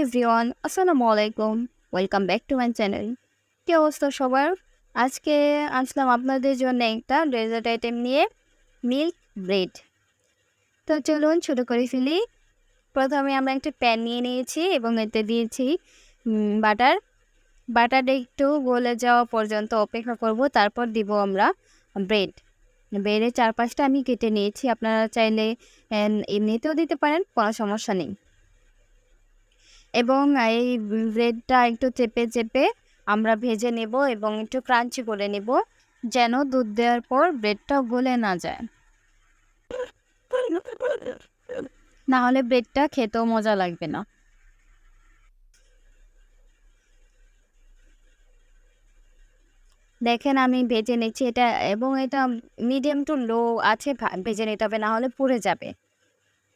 Everyone, আসসালামু আলাইকুম। Welcome back to my channel. কি অবস্থা সবার? আজকে আসলাম আপনাদের জন্য একটা ডেজার্ট আইটেম নিয়ে, মিল্ক ব্রেড। তো চলুন শুরু করে ফেলি। প্রথমে আমরা একটা প্যান নিয়ে নিয়েছি এবং এতে দিয়েছি বাটার। বাটারটা একটু গলে যাওয়া পর্যন্ত অপেক্ষা করব, তারপর দিব আমরা ব্রেড। ব্রেডের চারপাশটা আমি কেটে নিয়েছি, আপনারা চাইলে এমনিতেও দিতে পারেন, কোনো সমস্যা নেই। এবং এই ব্রেডটা একটু চেপে চেপে আমরা ভেজে নেব এবং একটু ক্রাঞ্চি করে নেব, যেন দুধ দেওয়ার পর ব্রেডটা গলে না যায়, না হলে ব্রেডটা খেতেও মজা লাগবে না। দেখেন আমি ভেজে নিচ্ছি এটা, এবং এটা মিডিয়াম টু লো আছে ভেজে নিতে হবে, না হলে পুড়ে যাবে।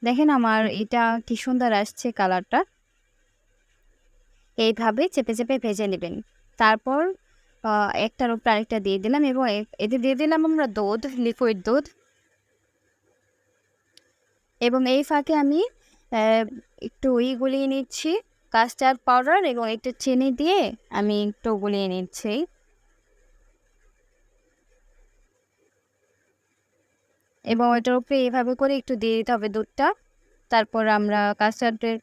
দেখেন আমার এটা কি সুন্দর আসছে কালারটা। এইভাবে চেপে চেপে ভেজে নেবেন। তারপর একটার উপর আরেকটা দিয়ে দিলাম এবং এতে দিয়ে দিলাম আমরা দুধ, লিকুইড দুধ। এবং এই ফাঁকে আমি একটু গুলিয়ে নিচ্ছি, কাস্টার্ড পাউডার এবং একটু চিনি দিয়ে আমি একটু গুলিয়ে নিচ্ছি। এবং ওইটার উপরে এইভাবে করে একটু দিয়ে দিতে হবে দুধটা। তারপর আমরা কাস্টার্ডের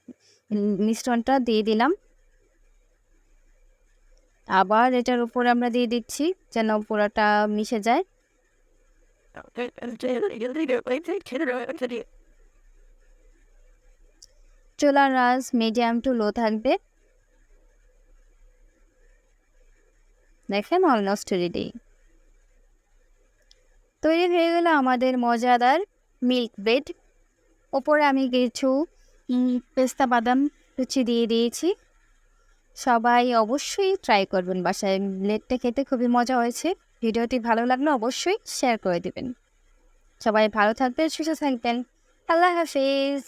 মিশ্রণটা দিয়ে দিলাম, আবার এটার উপর আমরা দিয়ে দিচ্ছি যেন পুরোটা মিশে যায়। চুলার আঁচ মিডিয়াম টু লো থাকবে। দেখেন অলমোস্ট রেডি। তৈরি হয়ে গেল আমাদের মজাদার মিল্ক ব্রেড। ওপরে আমি কিছু পেস্তা বাদাম কুচি দিয়ে দিয়েছি। সবাই অবশ্যই ট্রাই করবেন বাসায়, ব্রেডটা খেতে খুবই মজা হয়েছে। ভিডিওটি ভালো লাগলে অবশ্যই শেয়ার করে দেবেন। সবাই ভালো থাকবেন, সুস্থ থাকবেন। আল্লাহ হাফিজ।